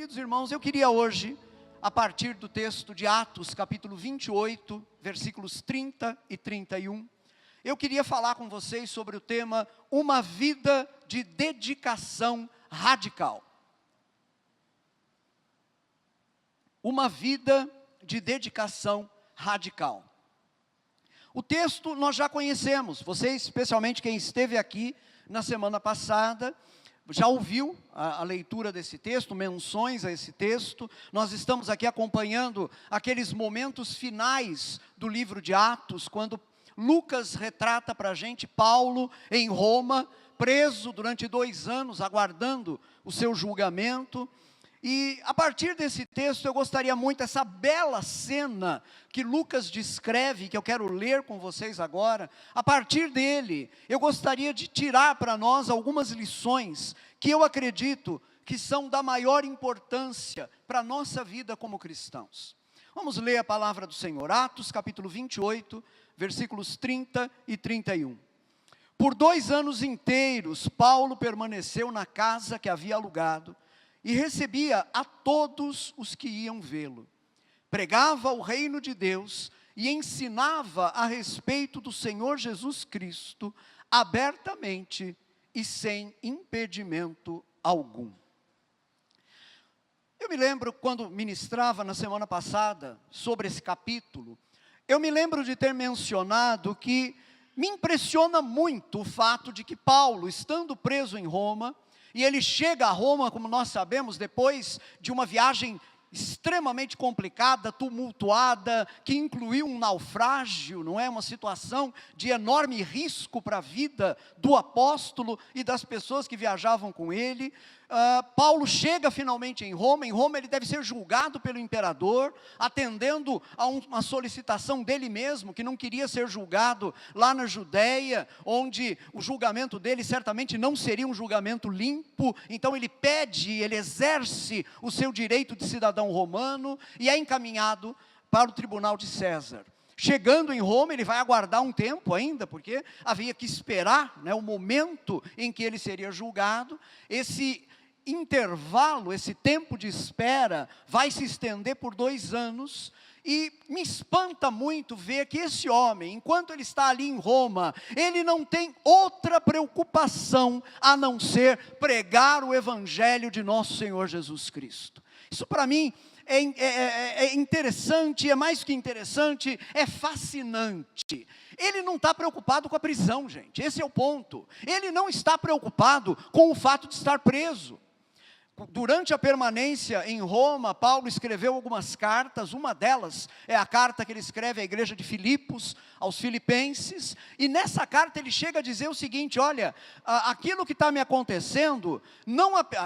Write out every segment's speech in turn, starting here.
Queridos irmãos, eu queria hoje, a partir do texto de Atos, capítulo 28, versículos 30 e 31, eu queria falar com vocês sobre o tema uma vida de dedicação radical. Uma vida de dedicação radical. O texto nós já conhecemos, vocês, especialmente quem esteve aqui na semana passada, já ouviu a leitura desse texto, menções a esse texto. Nós estamos aqui acompanhando aqueles momentos finais do livro de Atos, quando Lucas retrata para a gente Paulo em Roma, preso durante 2 anos, aguardando o seu julgamento. E a partir desse texto eu gostaria muito, essa bela cena que Lucas descreve, que eu quero ler com vocês agora, a partir dele eu gostaria de tirar para nós algumas lições que eu acredito que são da maior importância para a nossa vida como cristãos. Vamos ler a palavra do Senhor, Atos capítulo 28, versículos 30 e 31. Por 2 anos inteiros Paulo permaneceu na casa que havia alugado, e recebia a todos os que iam vê-lo. Pregava o reino de Deus e ensinava a respeito do Senhor Jesus Cristo, abertamente e sem impedimento algum. Eu me lembro quando ministrava na semana passada sobre esse capítulo, eu me lembro de ter mencionado que me impressiona muito o fato de que Paulo, estando preso em Roma, e ele chega a Roma, como nós sabemos, depois de uma viagem extremamente complicada, tumultuada, que incluiu um naufrágio, não é? Uma situação de enorme risco para a vida do apóstolo e das pessoas que viajavam com ele. Paulo chega finalmente em Roma ele deve ser julgado pelo imperador, atendendo a uma solicitação dele mesmo, que não queria ser julgado lá na Judéia, onde o julgamento dele certamente não seria um julgamento limpo. Então ele exerce o seu direito de cidadão romano e é encaminhado para o tribunal de César. Chegando em Roma, ele vai aguardar um tempo ainda, porque havia que esperar, né, o momento em que ele seria julgado. Esse intervalo, esse tempo de espera, vai se estender por 2 anos, e me espanta muito ver que esse homem, enquanto ele está ali em Roma, ele não tem outra preocupação a não ser pregar o evangelho de nosso Senhor Jesus Cristo. Isso para mim é interessante, é mais que interessante, é fascinante. Ele não está preocupado com a prisão, gente, esse é o ponto. Ele não está preocupado com o fato de estar preso. Durante a permanência em Roma, Paulo escreveu algumas cartas. Uma delas é a carta que ele escreve à igreja de Filipos, aos filipenses, e nessa carta ele chega a dizer o seguinte: olha, aquilo que está me acontecendo,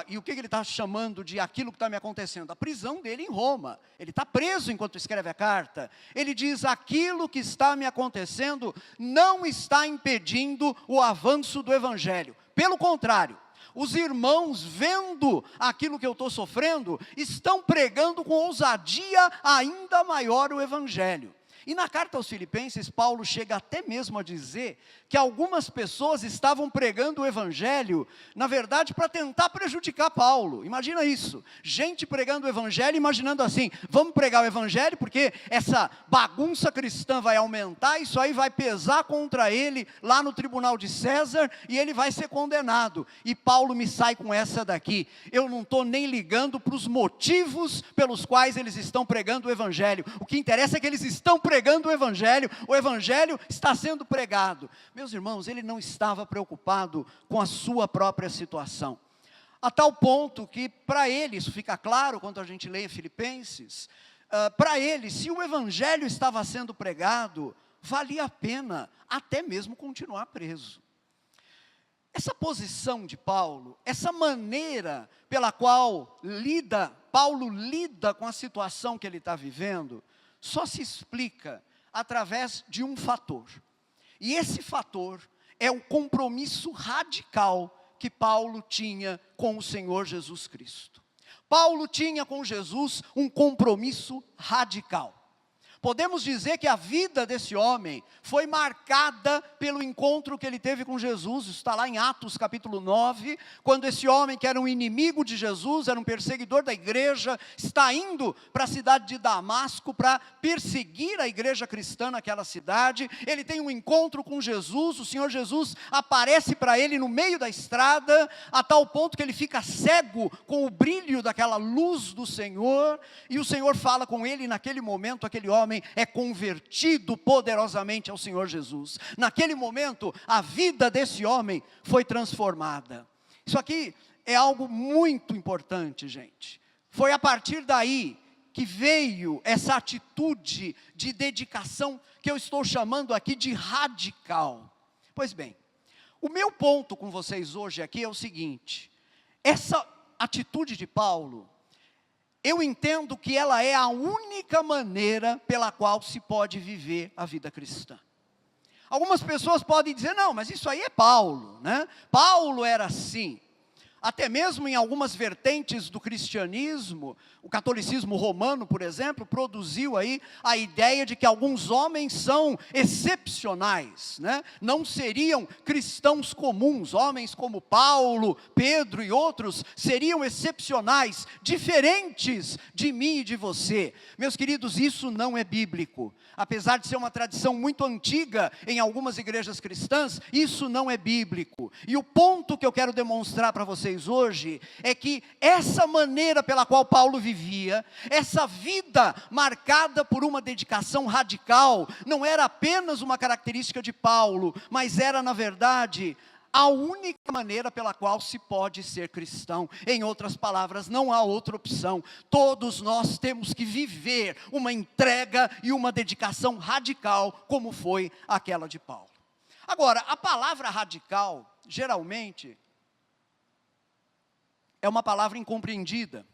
e o que ele está chamando de aquilo que está me acontecendo? A prisão dele em Roma. Ele está preso enquanto escreve a carta. Ele diz: aquilo que está me acontecendo não está impedindo o avanço do evangelho. Pelo contrário, os irmãos, vendo aquilo que eu estou sofrendo, estão pregando com ousadia ainda maior o evangelho. E na carta aos filipenses, Paulo chega até mesmo a dizer que algumas pessoas estavam pregando o evangelho, na verdade, para tentar prejudicar Paulo. Imagina isso, gente pregando o evangelho, imaginando assim: vamos pregar o evangelho, porque essa bagunça cristã vai aumentar, isso aí vai pesar contra ele, lá no tribunal de César, e ele vai ser condenado. E Paulo me sai com essa daqui: eu não estou nem ligando para os motivos pelos quais eles estão pregando o evangelho, o que interessa é que eles estão pregando o evangelho está sendo pregado. Meus irmãos, ele não estava preocupado com a sua própria situação, a tal ponto que para ele, isso fica claro quando a gente lê Filipenses, para ele, se o evangelho estava sendo pregado, valia a pena até mesmo continuar preso. Essa posição de Paulo, essa maneira pela qual Paulo lida com a situação que ele está vivendo, só se explica através de um fator. E esse fator é o compromisso radical que Paulo tinha com o Senhor Jesus Cristo. Paulo tinha com Jesus um compromisso radical. podemos dizer que a vida desse homem foi marcada pelo encontro que ele teve com Jesus. Isso está lá em Atos capítulo 9, quando esse homem que era um inimigo de Jesus, era um perseguidor da igreja, está indo para a cidade de Damasco para perseguir a igreja cristã naquela cidade. Ele tem um encontro com Jesus, o Senhor Jesus aparece para ele no meio da estrada, a tal ponto que ele fica cego com o brilho daquela luz do Senhor, e o Senhor fala com ele, e naquele momento aquele homem é convertido poderosamente ao Senhor Jesus. Naquele momento a vida desse homem foi transformada. Isso aqui é algo muito importante, gente. Foi a partir daí que veio essa atitude de dedicação que eu estou chamando aqui de radical. Pois bem, o meu ponto com vocês hoje aqui é o seguinte: essa atitude de Paulo, eu entendo que ela é a única maneira pela qual se pode viver a vida cristã. Algumas pessoas podem dizer, não, mas isso aí é Paulo, né? Paulo era assim. Até mesmo em algumas vertentes do cristianismo, o catolicismo romano, por exemplo, produziu aí a ideia de que alguns homens são excepcionais, né? Não seriam cristãos comuns. Homens como Paulo, Pedro e outros seriam excepcionais, diferentes de mim e de você. Meus queridos, isso não é bíblico. Apesar de ser uma tradição muito antiga em algumas igrejas cristãs, isso não é bíblico. E o ponto que eu quero demonstrar para vocês hoje é que essa maneira pela qual Paulo vivia, essa vida marcada por uma dedicação radical, não era apenas uma característica de Paulo, mas era, na verdade, a única maneira pela qual se pode ser cristão. Em outras palavras, não há outra opção. Todos nós temos que viver uma entrega e uma dedicação radical, como foi aquela de Paulo. Agora, a palavra radical, geralmente, é uma palavra incompreendida,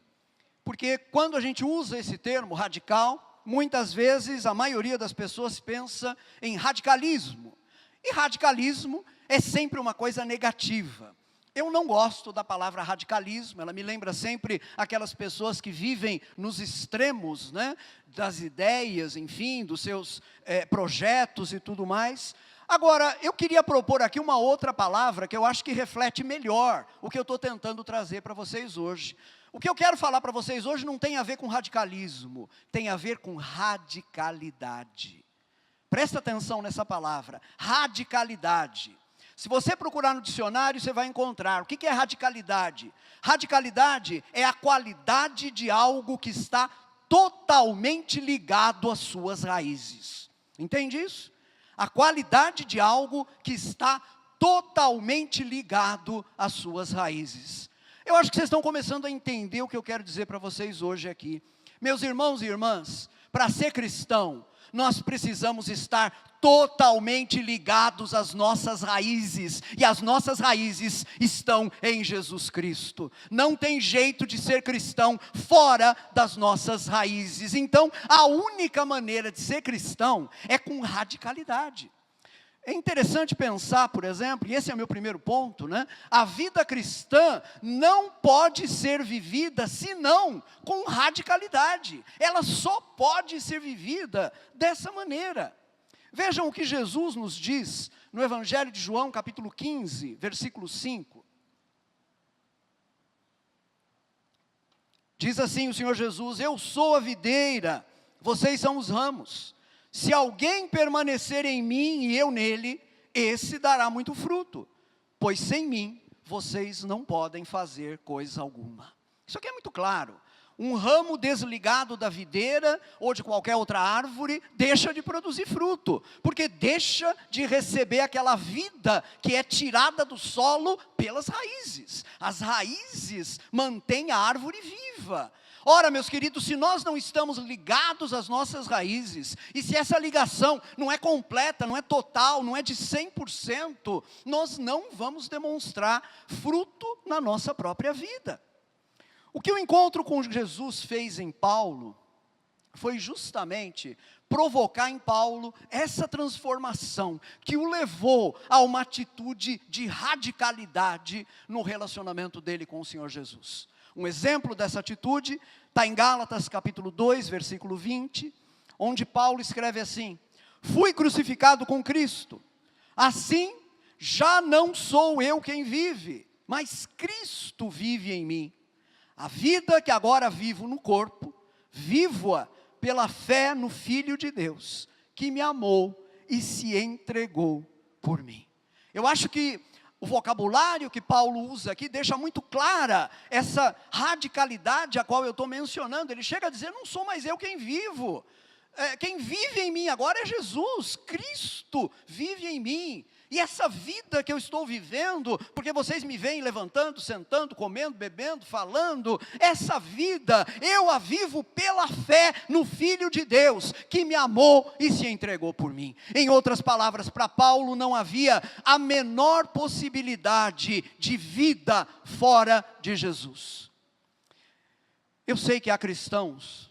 porque quando a gente usa esse termo radical, muitas vezes a maioria das pessoas pensa em radicalismo, e radicalismo é sempre uma coisa negativa. Eu não gosto da palavra radicalismo, ela me lembra sempre aquelas pessoas que vivem nos extremos, né, das ideias, enfim, dos seus projetos e tudo mais. Agora, eu queria propor aqui uma outra palavra que eu acho que reflete melhor o que eu estou tentando trazer para vocês hoje. O que eu quero falar para vocês hoje não tem a ver com radicalismo, tem a ver com radicalidade. Presta atenção nessa palavra, radicalidade. Se você procurar no dicionário, você vai encontrar. O que é radicalidade? Radicalidade é a qualidade de algo que está totalmente ligado às suas raízes. Entende isso? A qualidade de algo que está totalmente ligado às suas raízes. Eu acho que vocês estão começando a entender o que eu quero dizer para vocês hoje aqui. Meus irmãos e irmãs, para ser cristão, nós precisamos estar totalmente ligados às nossas raízes, e as nossas raízes estão em Jesus Cristo. Não tem jeito de ser cristão fora das nossas raízes. Então, a única maneira de ser cristão é com radicalidade. É interessante pensar, por exemplo, e esse é o meu primeiro ponto, né? A vida cristã não pode ser vivida senão com radicalidade. Ela só pode ser vivida dessa maneira. Vejam o que Jesus nos diz no Evangelho de João, capítulo 15, versículo 5. Diz assim o Senhor Jesus: eu sou a videira, vocês são os ramos. Se alguém permanecer em mim e eu nele, esse dará muito fruto, pois sem mim vocês não podem fazer coisa alguma. Isso aqui é muito claro. Um ramo desligado da videira ou de qualquer outra árvore deixa de produzir fruto, porque deixa de receber aquela vida que é tirada do solo pelas raízes. As raízes mantêm a árvore viva. Ora, meus queridos, se nós não estamos ligados às nossas raízes, e se essa ligação não é completa, não é total, não é de 100%, nós não vamos demonstrar fruto na nossa própria vida. O que o encontro com Jesus fez em Paulo, foi justamente provocar em Paulo essa transformação, que o levou a uma atitude de radicalidade no relacionamento dele com o Senhor Jesus. Um exemplo dessa atitude está em Gálatas capítulo 2, versículo 20, onde Paulo escreve assim: fui crucificado com Cristo, assim já não sou eu quem vive, mas Cristo vive em mim. A vida que agora vivo no corpo, vivo-a pela fé no Filho de Deus, que me amou e se entregou por mim. Eu acho que o vocabulário que Paulo usa aqui deixa muito clara essa radicalidade a qual eu estou mencionando. Ele chega a dizer: não sou mais eu quem vivo, quem vive em mim agora é Jesus, Cristo vive em mim. E essa vida que eu estou vivendo, porque vocês me veem levantando, sentando, comendo, bebendo, falando, essa vida eu a vivo pela fé no Filho de Deus, que me amou e se entregou por mim. Em outras palavras, para Paulo não havia a menor possibilidade de vida fora de Jesus. Eu sei que há cristãos,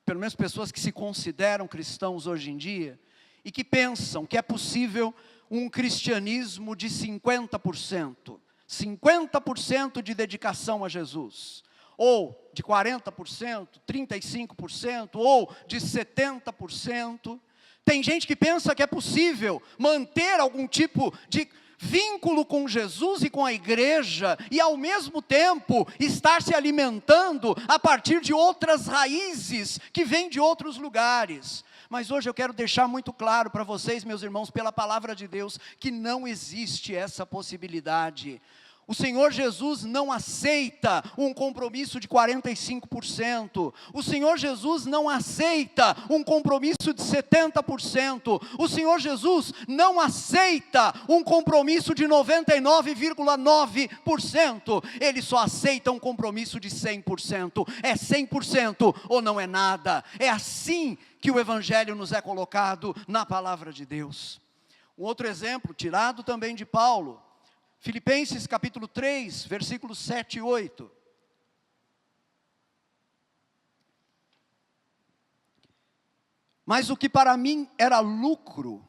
pelo menos pessoas que se consideram cristãos hoje em dia, e que pensam que é possível um cristianismo de 50%, 50% de dedicação a Jesus, ou de 40%, 35%, ou de 70%. Tem gente que pensa que é possível manter algum tipo de vínculo com Jesus e com a igreja, e ao mesmo tempo estar se alimentando a partir de outras raízes que vêm de outros lugares. Mas hoje eu quero deixar muito claro para vocês, meus irmãos, pela palavra de Deus, que não existe essa possibilidade. O Senhor Jesus não aceita um compromisso de 45%. O Senhor Jesus não aceita um compromisso de 70%. O Senhor Jesus não aceita um compromisso de 99,9%. Ele só aceita um compromisso de 100%. É 100% ou não é nada. É assim que o Evangelho nos é colocado na palavra de Deus. Um outro exemplo, tirado também de Paulo, Filipenses capítulo 3, versículos 7 e 8. Mas o que para mim era lucro.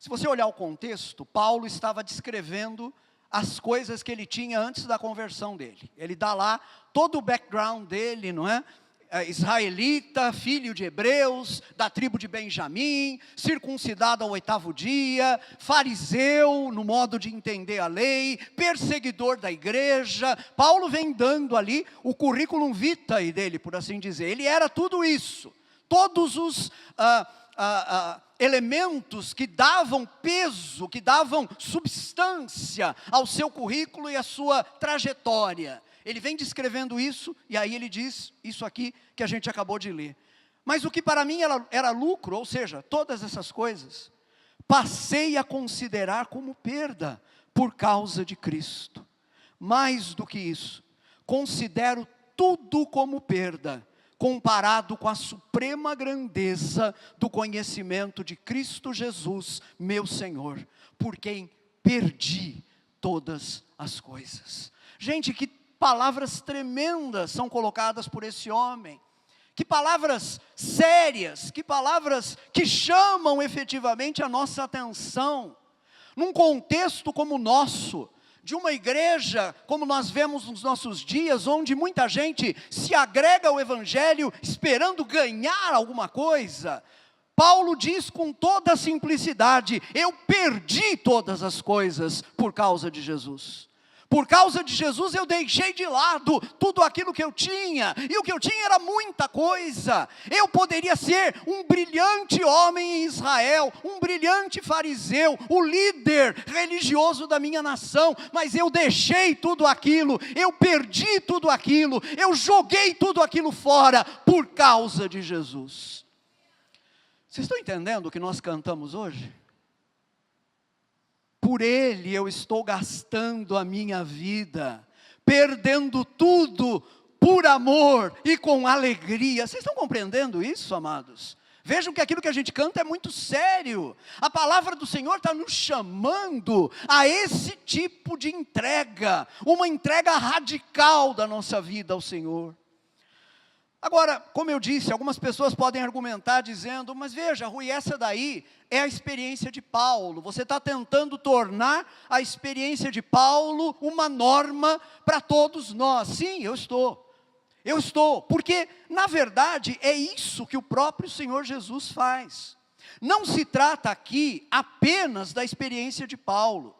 Se você olhar o contexto, Paulo estava descrevendo as coisas que ele tinha antes da conversão dele. Ele dá lá todo o background dele, não é? Israelita, filho de hebreus, da tribo de Benjamim, circuncidado ao 8º dia, fariseu no modo de entender a lei, perseguidor da igreja. Paulo vem dando ali o currículum vitae dele, por assim dizer. Ele era tudo isso, todos os elementos que davam peso, que davam substância ao seu currículo e à sua trajetória. Ele vem descrevendo isso, e aí ele diz isso aqui que a gente acabou de ler. Mas o que para mim era lucro, ou seja, todas essas coisas, passei a considerar como perda por causa de Cristo. Mais do que isso, considero tudo como perda, comparado com a suprema grandeza do conhecimento de Cristo Jesus, meu Senhor, por quem perdi todas as coisas. Gente, que palavras tremendas são colocadas por esse homem, que palavras sérias, que palavras que chamam efetivamente a nossa atenção, num contexto como o nosso, de uma igreja, como nós vemos nos nossos dias, onde muita gente se agrega ao Evangelho esperando ganhar alguma coisa. Paulo diz com toda a simplicidade: eu perdi todas as coisas por causa de Jesus. Por causa de Jesus eu deixei de lado tudo aquilo que eu tinha, e o que eu tinha era muita coisa. Eu poderia ser um brilhante homem em Israel, um brilhante fariseu, o líder religioso da minha nação, mas eu deixei tudo aquilo, eu perdi tudo aquilo, eu joguei tudo aquilo fora por causa de Jesus. Vocês estão entendendo o que nós cantamos hoje? Por Ele eu estou gastando a minha vida, perdendo tudo por amor e com alegria. Vocês estão compreendendo isso, amados? Vejam que aquilo que a gente canta é muito sério. A palavra do Senhor está nos chamando a esse tipo de entrega, uma entrega radical da nossa vida ao Senhor. Agora, como eu disse, algumas pessoas podem argumentar dizendo: mas veja, Rui, essa daí é a experiência de Paulo. Você está tentando tornar a experiência de Paulo uma norma para todos nós. Sim, eu estou. Eu estou, porque na verdade é isso que o próprio Senhor Jesus faz. Não se trata aqui apenas da experiência de Paulo.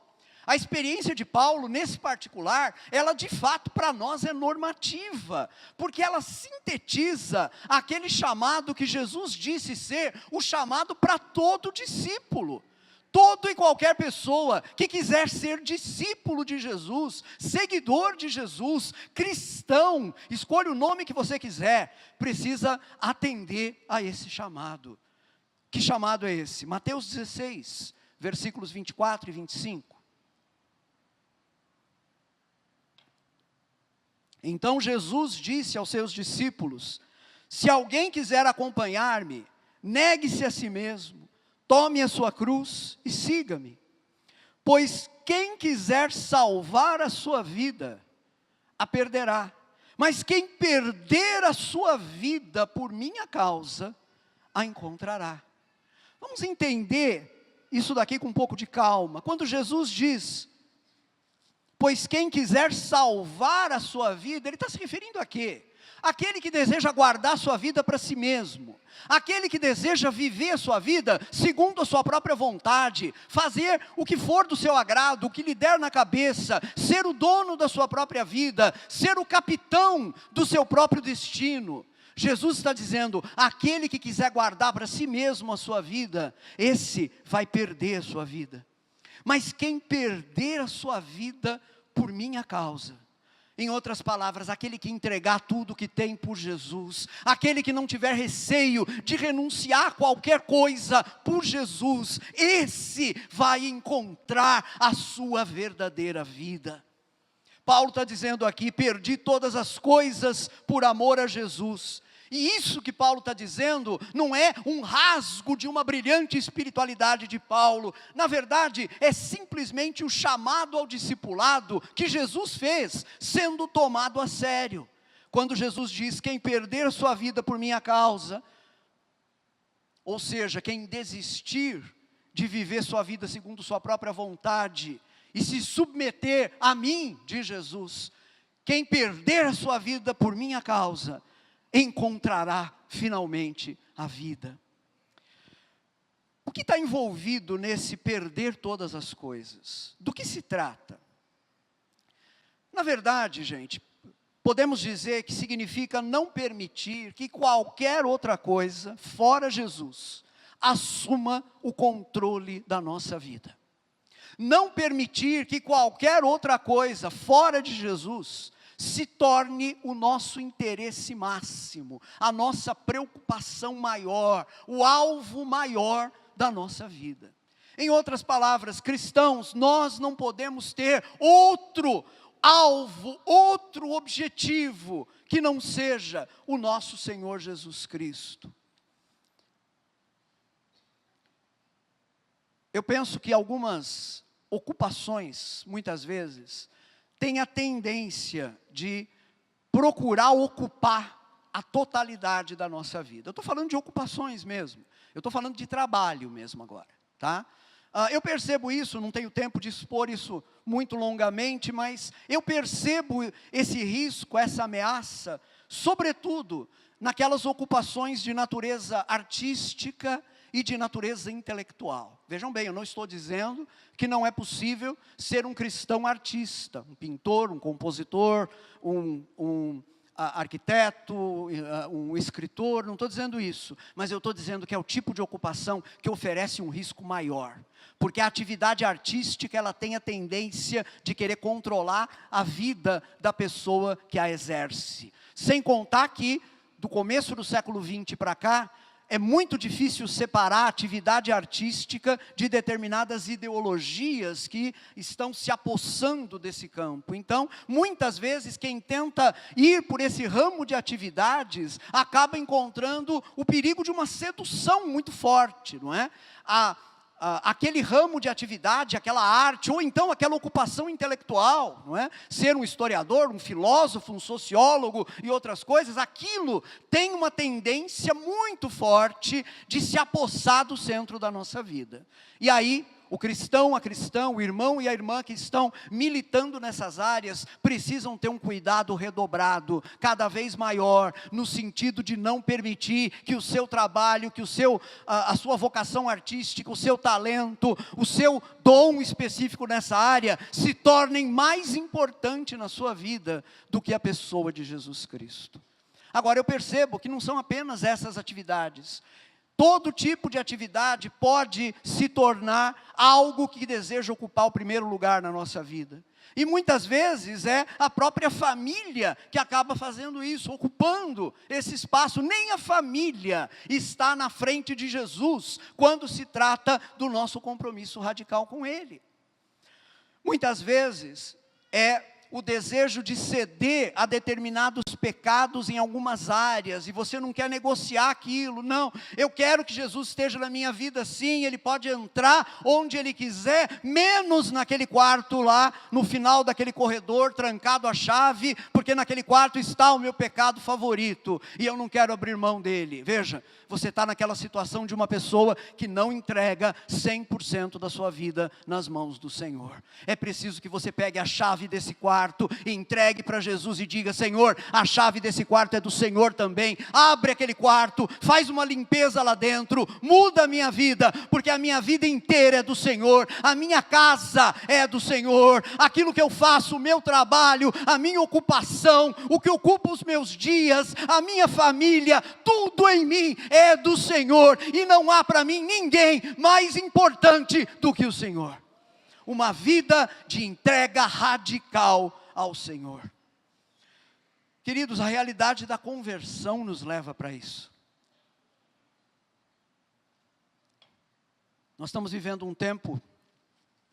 A experiência de Paulo, nesse particular, ela de fato para nós é normativa, porque ela sintetiza aquele chamado que Jesus disse ser o chamado para todo discípulo. Todo e qualquer pessoa que quiser ser discípulo de Jesus, seguidor de Jesus, cristão, escolha o nome que você quiser, precisa atender a esse chamado. Que chamado é esse? Mateus 16, versículos 24 e 25. Então Jesus disse aos seus discípulos: se alguém quiser acompanhar-me, negue-se a si mesmo, tome a sua cruz e siga-me. Pois quem quiser salvar a sua vida, a perderá. Mas quem perder a sua vida por minha causa, a encontrará. Vamos entender isso daqui com um pouco de calma. Quando Jesus diz, pois quem quiser salvar a sua vida, ele está se referindo a quê? Aquele que deseja guardar a sua vida para si mesmo, aquele que deseja viver a sua vida segundo a sua própria vontade, fazer o que for do seu agrado, o que lhe der na cabeça, ser o dono da sua própria vida, ser o capitão do seu próprio destino. Jesus está dizendo, aquele que quiser guardar para si mesmo a sua vida, esse vai perder a sua vida. Mas quem perder a sua vida por minha causa, em outras palavras, aquele que entregar tudo que tem por Jesus, aquele que não tiver receio de renunciar a qualquer coisa por Jesus, esse vai encontrar a sua verdadeira vida. Paulo está dizendo aqui, perdi todas as coisas por amor a Jesus. E isso que Paulo está dizendo não é um rasgo de uma brilhante espiritualidade de Paulo. Na verdade, é simplesmente o chamado ao discipulado que Jesus fez, sendo tomado a sério. Quando Jesus diz, quem perder a sua vida por minha causa, ou seja, quem desistir de viver sua vida segundo sua própria vontade, e se submeter a mim, diz Jesus, quem perder a sua vida por minha causa, encontrará finalmente a vida. O que está envolvido nesse perder todas as coisas? Do que se trata? Na verdade, gente, podemos dizer que significa não permitir que qualquer outra coisa, fora Jesus, assuma o controle da nossa vida. Não permitir que qualquer outra coisa, fora de Jesus, se torne o nosso interesse máximo, a nossa preocupação maior, o alvo maior da nossa vida. Em outras palavras, cristãos, nós não podemos ter outro alvo, outro objetivo, que não seja o nosso Senhor Jesus Cristo. Eu penso que algumas ocupações, muitas vezes, tem a tendência de procurar ocupar a totalidade da nossa vida. Eu estou falando de ocupações mesmo, eu estou falando de trabalho mesmo agora, tá? Eu percebo isso, não tenho tempo de expor isso muito longamente, mas eu percebo esse risco, essa ameaça, sobretudo naquelas ocupações de natureza artística e de natureza intelectual. Vejam bem, eu não estou dizendo que não é possível ser um cristão artista, um pintor, um compositor, um arquiteto, um escritor, não estou dizendo isso, mas eu estou dizendo que é o tipo de ocupação que oferece um risco maior, porque a atividade artística, ela tem a tendência de querer controlar a vida da pessoa que a exerce, sem contar que, do começo do século XX para cá, é muito difícil separar a atividade artística de determinadas ideologias que estão se apossando desse campo. Então, muitas vezes, quem tenta ir por esse ramo de atividades, acaba encontrando o perigo de uma sedução muito forte, não é? Aquele ramo de atividade, aquela arte, ou então aquela ocupação intelectual, não é? Ser um historiador, um filósofo, um sociólogo e outras coisas, aquilo tem uma tendência muito forte de se apossar do centro da nossa vida. E aí, o cristão, a cristã, o irmão e a irmã que estão militando nessas áreas, precisam ter um cuidado redobrado, cada vez maior, no sentido de não permitir que o seu trabalho, que a sua vocação artística, o seu talento, o seu dom específico nessa área, se tornem mais importante na sua vida do que a pessoa de Jesus Cristo. Agora eu percebo que não são apenas essas atividades. Todo tipo de atividade pode se tornar algo que deseja ocupar o primeiro lugar na nossa vida. E muitas vezes é a própria família que acaba fazendo isso, ocupando esse espaço. Nem a família está na frente de Jesus quando se trata do nosso compromisso radical com Ele. Muitas vezes é o desejo de ceder a determinados pecados em algumas áreas, e você não quer negociar aquilo. Não, eu quero que Jesus esteja na minha vida sim, Ele pode entrar onde Ele quiser, menos naquele quarto lá, no final daquele corredor, trancado a chave, porque naquele quarto está o meu pecado favorito, e eu não quero abrir mão dele. Veja, você está naquela situação de uma pessoa que não entrega 100% da sua vida nas mãos do Senhor. É preciso que você pegue a chave desse quarto, e entregue para Jesus e diga: Senhor, a chave desse quarto é do Senhor também. Abre aquele quarto, faz uma limpeza lá dentro, muda a minha vida, porque a minha vida inteira é do Senhor, a minha casa é do Senhor, aquilo que eu faço, o meu trabalho, a minha ocupação, o que ocupa os meus dias, a minha família, tudo em mim é do Senhor, e não há para mim ninguém mais importante do que o Senhor. Uma vida de entrega radical ao Senhor. Queridos, a realidade da conversão nos leva para isso. Nós estamos vivendo um tempo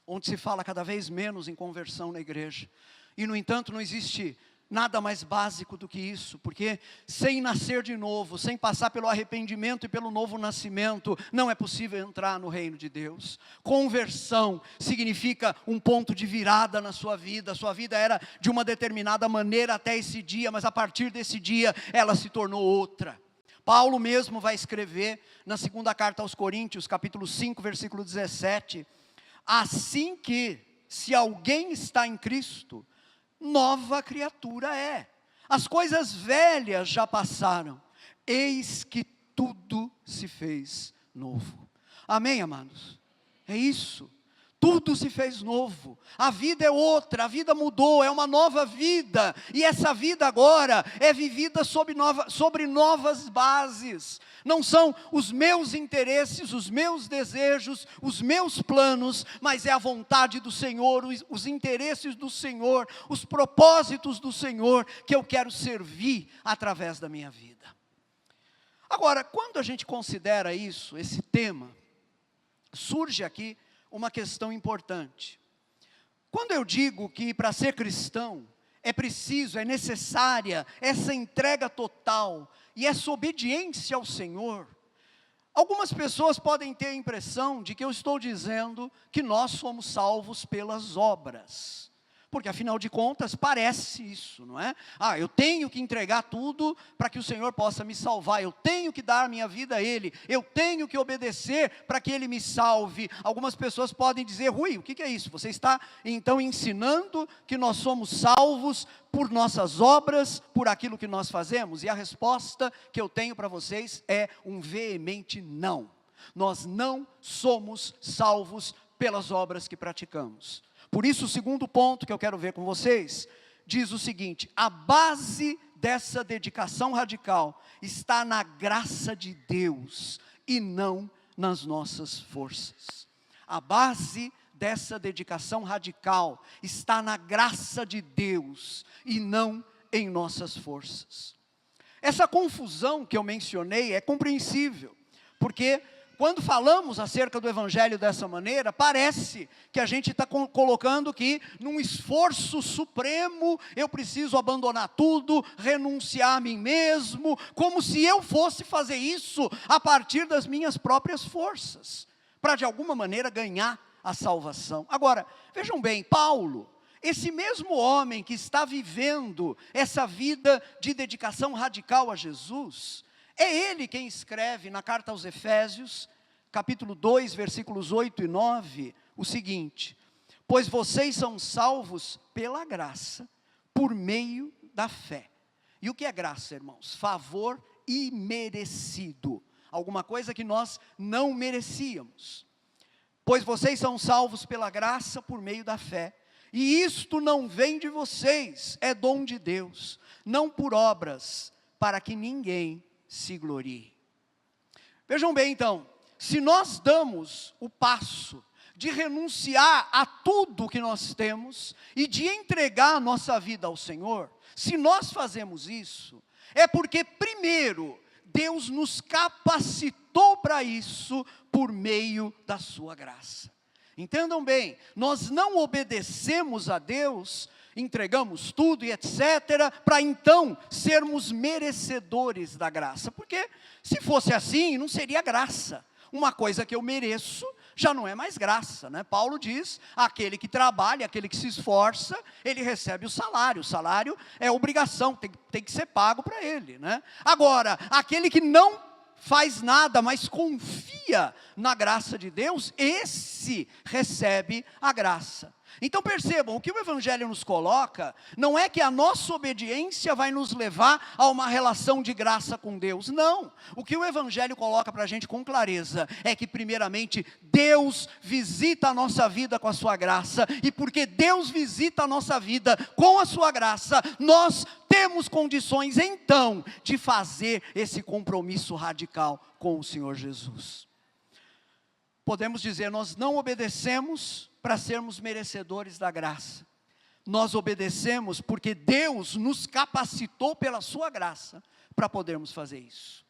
onde se fala cada vez menos em conversão na igreja. E, no entanto, não existe nada mais básico do que isso, porque sem nascer de novo, sem passar pelo arrependimento e pelo novo nascimento, não é possível entrar no reino de Deus. Conversão significa um ponto de virada na sua vida. A sua vida era de uma determinada maneira até esse dia, mas a partir desse dia ela se tornou outra. Paulo mesmo vai escrever na segunda carta aos Coríntios, capítulo 5, versículo 17, assim que, se alguém está em Cristo, nova criatura é. As coisas velhas já passaram, eis que tudo se fez novo. Amém, amados? É isso. Tudo se fez novo, a vida é outra, a vida mudou, é uma nova vida, e essa vida agora é vivida sobre novas bases. Não são os meus interesses, os meus desejos, os meus planos, mas é a vontade do Senhor, os interesses do Senhor, os propósitos do Senhor, que eu quero servir através da minha vida. Agora, quando a gente considera isso, esse tema, surge aqui uma questão importante. Quando eu digo que para ser cristão é preciso, é necessária essa entrega total e essa obediência ao Senhor, algumas pessoas podem ter a impressão de que eu estou dizendo que nós somos salvos pelas obras. Porque afinal de contas parece isso, não é? Eu tenho que entregar tudo para que o Senhor possa me salvar, eu tenho que dar a minha vida a Ele, eu tenho que obedecer para que Ele me salve. Algumas pessoas podem dizer: Rui, o que é isso? Você está então ensinando que nós somos salvos por nossas obras, por aquilo que nós fazemos? E a resposta que eu tenho para vocês é um veemente não. Nós não somos salvos pelas obras que praticamos. Por isso, o segundo ponto que eu quero ver com vocês, diz o seguinte: a base dessa dedicação radical está na graça de Deus e não nas nossas forças. A base dessa dedicação radical está na graça de Deus e não em nossas forças. Essa confusão que eu mencionei é compreensível, porque quando falamos acerca do Evangelho dessa maneira, parece que a gente está colocando que num esforço supremo, eu preciso abandonar tudo, renunciar a mim mesmo, como se eu fosse fazer isso a partir das minhas próprias forças, para de alguma maneira ganhar a salvação. Agora, vejam bem, Paulo, esse mesmo homem que está vivendo essa vida de dedicação radical a Jesus, é ele quem escreve na carta aos Efésios, capítulo 2, versículos 8 e 9, o seguinte: pois vocês são salvos pela graça, por meio da fé. E o que é graça, irmãos? Favor imerecido, alguma coisa que nós não merecíamos. Pois vocês são salvos pela graça, por meio da fé. E isto não vem de vocês, é dom de Deus, não por obras, para que ninguém se glorie. Vejam bem então, se nós damos o passo de renunciar a tudo que nós temos e de entregar a nossa vida ao Senhor, se nós fazemos isso, é porque primeiro Deus nos capacitou para isso por meio da sua graça. Entendam bem, nós não obedecemos a Deus, entregamos tudo e etc, para então sermos merecedores da graça, porque se fosse assim, não seria graça. Uma coisa que eu mereço, já não é mais graça, né? Paulo diz, aquele que trabalha, aquele que se esforça, ele recebe o salário é obrigação, tem que ser pago para ele, né? Agora, aquele que não faz nada, mas confia na graça de Deus, esse recebe a graça. Então percebam, o que o Evangelho nos coloca, não é que a nossa obediência vai nos levar a uma relação de graça com Deus, não. O que o Evangelho coloca para a gente com clareza, é que primeiramente, Deus visita a nossa vida com a sua graça, e porque Deus visita a nossa vida com a sua graça, nós temos condições então, de fazer esse compromisso radical com o Senhor Jesus. Podemos dizer, nós não obedecemos para sermos merecedores da graça. Nós obedecemos porque Deus nos capacitou pela sua graça para podermos fazer isso.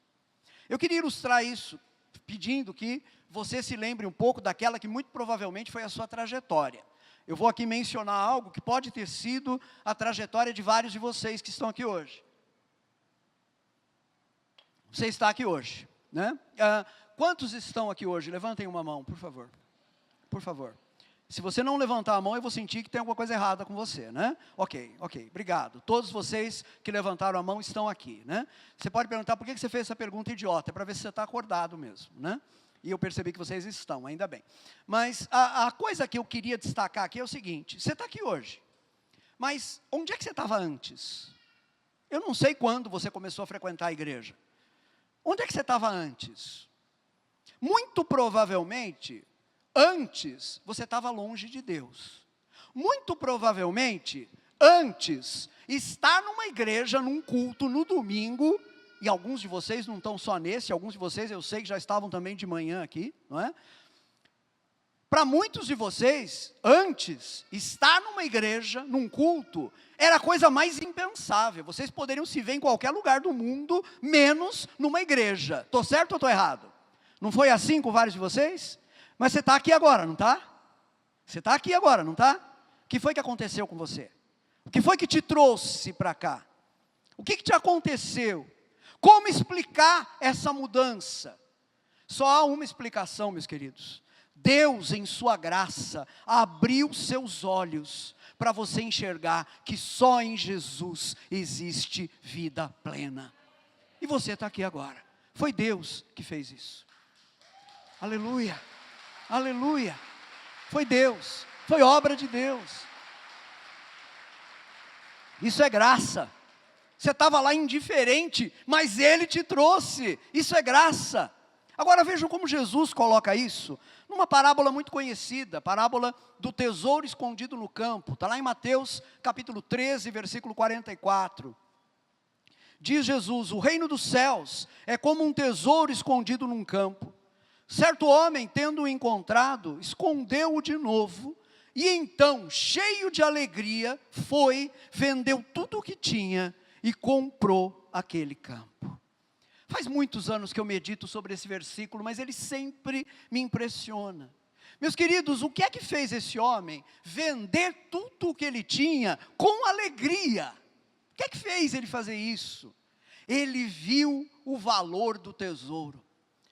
Eu queria ilustrar isso pedindo que você se lembre um pouco daquela que muito provavelmente foi a sua trajetória. Eu vou aqui mencionar algo que pode ter sido a trajetória de vários de vocês que estão aqui hoje. Você está aqui hoje, né? Quantos estão aqui hoje? Levantem uma mão, por favor. Por favor. Se você não levantar a mão, eu vou sentir que tem alguma coisa errada com você, né? Ok, obrigado. Todos vocês que levantaram a mão estão aqui, né? Você pode perguntar, por que você fez essa pergunta idiota? É para ver se você está acordado mesmo, né? E eu percebi que vocês estão, ainda bem. Mas a coisa que eu queria destacar aqui é o seguinte, você está aqui hoje, mas onde é que você estava antes? Eu não sei quando você começou a frequentar a igreja. Onde é que você estava antes? Muito provavelmente, antes você estava longe de Deus. Muito provavelmente, antes, estar numa igreja, num culto, no domingo, e alguns de vocês não estão só nesse, alguns de vocês eu sei que já estavam também de manhã aqui, não é? Para muitos de vocês, antes, estar numa igreja, num culto, era a coisa mais impensável. Vocês poderiam se ver em qualquer lugar do mundo, menos numa igreja. Estou certo ou estou errado? Não foi assim com vários de vocês? Mas você está aqui agora, não está? Você está aqui agora, não está? O que foi que aconteceu com você? O que foi que te trouxe para cá? O que te aconteceu? Como explicar essa mudança? Só há uma explicação, meus queridos. Deus, em sua graça, abriu seus olhos para você enxergar que só em Jesus existe vida plena. E você está aqui agora. Foi Deus que fez isso. Aleluia, aleluia. Foi Deus, foi obra de Deus. Isso é graça. Você estava lá indiferente, mas Ele te trouxe. Isso é graça. Agora vejam como Jesus coloca isso, numa parábola muito conhecida, parábola do tesouro escondido no campo. Está lá em Mateus capítulo 13, versículo 44. Diz Jesus, o reino dos céus é como um tesouro escondido num campo. Certo homem, tendo-o encontrado, escondeu-o de novo, e então, cheio de alegria, foi, vendeu tudo o que tinha, e comprou aquele campo. Faz muitos anos que eu medito sobre esse versículo, mas ele sempre me impressiona. Meus queridos, o que é que fez esse homem vender tudo o que ele tinha com alegria? O que é que fez ele fazer isso? Ele viu o valor do tesouro.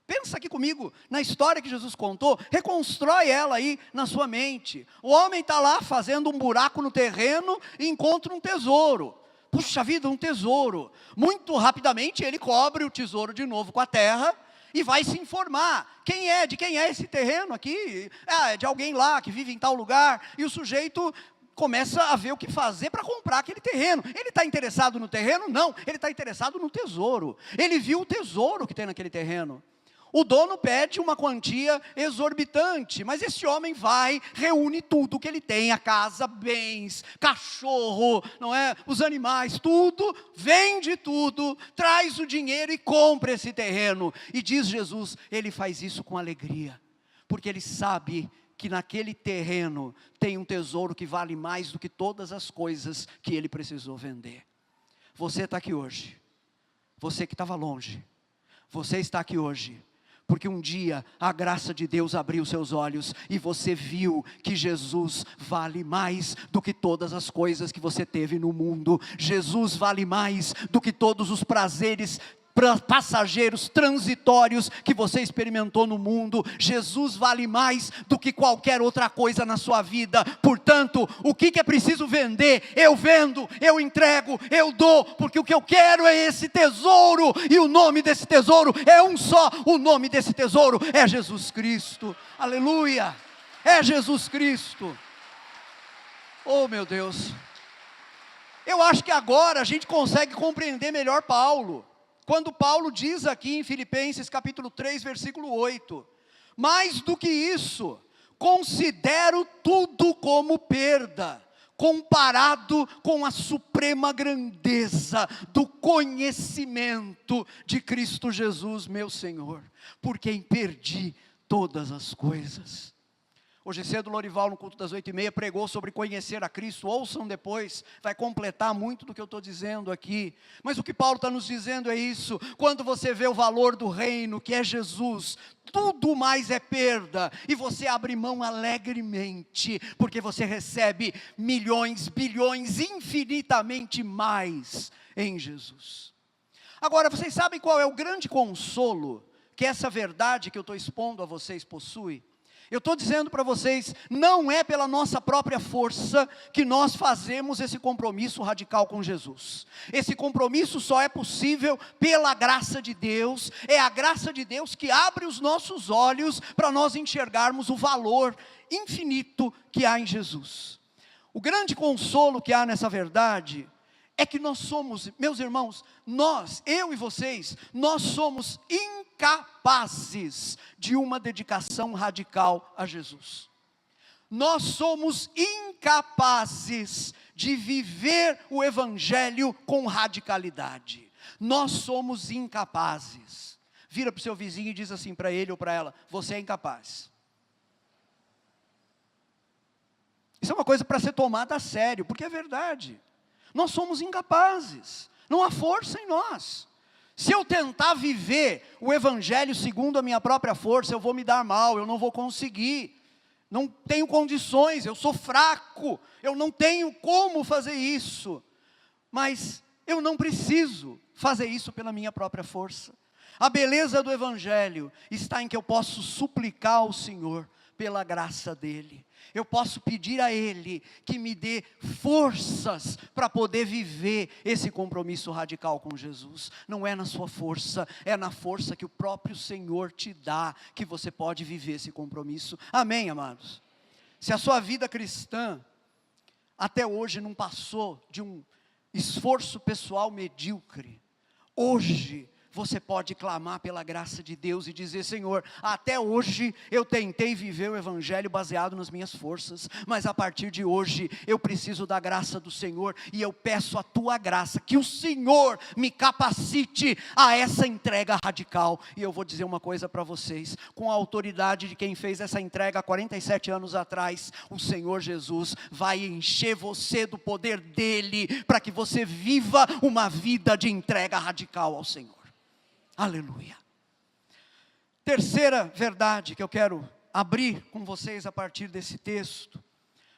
Pensa aqui comigo, na história que Jesus contou, reconstrói ela aí na sua mente. O homem está lá fazendo um buraco no terreno e encontra um tesouro. Puxa vida, um tesouro. Muito rapidamente ele cobre o tesouro de novo com a terra e vai se informar. De quem é esse terreno aqui? É de alguém lá que vive em tal lugar. E o sujeito começa a ver o que fazer para comprar aquele terreno. Ele está interessado no terreno? Não, ele está interessado no tesouro. Ele viu o tesouro que tem naquele terreno. O dono pede uma quantia exorbitante, mas esse homem vai, reúne tudo que ele tem, a casa, bens, cachorro, não é? Os animais, tudo, vende tudo, traz o dinheiro e compra esse terreno. E diz Jesus, ele faz isso com alegria, porque ele sabe que naquele terreno tem um tesouro que vale mais do que todas as coisas que ele precisou vender. Você está aqui hoje, você que estava longe, você está aqui hoje, porque um dia a graça de Deus abriu seus olhos e você viu que Jesus vale mais do que todas as coisas que você teve no mundo. Jesus vale mais do que todos os prazeres passageiros, transitórios que você experimentou no mundo. Jesus vale mais do que qualquer outra coisa na sua vida. Portanto, o que é preciso vender? Eu vendo, eu entrego, eu dou, porque o que eu quero é esse tesouro, e o nome desse tesouro é um só. O nome desse tesouro é Jesus Cristo. Aleluia, é Jesus Cristo. Oh meu Deus, eu acho que agora a gente consegue compreender melhor Paulo. Quando Paulo diz aqui em Filipenses capítulo 3, versículo 8, mais do que isso, considero tudo como perda, comparado com a suprema grandeza do conhecimento de Cristo Jesus, meu Senhor, por quem perdi todas as coisas. Hoje cedo o Lorival, no culto das 8h30, pregou sobre conhecer a Cristo. Ouçam depois, vai completar muito do que eu estou dizendo aqui. Mas o que Paulo está nos dizendo é isso: quando você vê o valor do reino, que é Jesus, tudo mais é perda, e você abre mão alegremente, porque você recebe milhões, bilhões, infinitamente mais em Jesus. Agora, vocês sabem qual é o grande consolo que essa verdade que eu estou expondo a vocês possui? Eu estou dizendo para vocês, não é pela nossa própria força que nós fazemos esse compromisso radical com Jesus. Esse compromisso só é possível pela graça de Deus. É a graça de Deus que abre os nossos olhos para nós enxergarmos o valor infinito que há em Jesus. O grande consolo que há nessa verdade é que nós somos, meus irmãos, eu e vocês, nós somos incapazes de uma dedicação radical a Jesus. Nós somos incapazes de viver o Evangelho com radicalidade. Nós somos incapazes. Vira para o seu vizinho e diz assim para ele ou para ela: você é incapaz. Isso é uma coisa para ser tomada a sério, porque é verdade. Nós somos incapazes, não há força em nós. Se eu tentar viver o Evangelho segundo a minha própria força, eu vou me dar mal, eu não vou conseguir, não tenho condições, eu sou fraco, eu não tenho como fazer isso. Mas eu não preciso fazer isso pela minha própria força. A beleza do Evangelho está em que eu posso suplicar ao Senhor pela graça dEle. Eu posso pedir a Ele que me dê forças para poder viver esse compromisso radical com Jesus. Não é na sua força, é na força que o próprio Senhor te dá, que você pode viver esse compromisso. Amém, amados? Se a sua vida cristã até hoje não passou de um esforço pessoal medíocre, hoje você pode clamar pela graça de Deus e dizer: Senhor, até hoje eu tentei viver o Evangelho baseado nas minhas forças, mas a partir de hoje eu preciso da graça do Senhor, e eu peço a Tua graça, que o Senhor me capacite a essa entrega radical. E eu vou dizer uma coisa para vocês, com a autoridade de quem fez essa entrega há 47 anos atrás, o Senhor Jesus vai encher você do poder dEle, para que você viva uma vida de entrega radical ao Senhor. Aleluia. Terceira verdade que eu quero abrir com vocês a partir desse texto.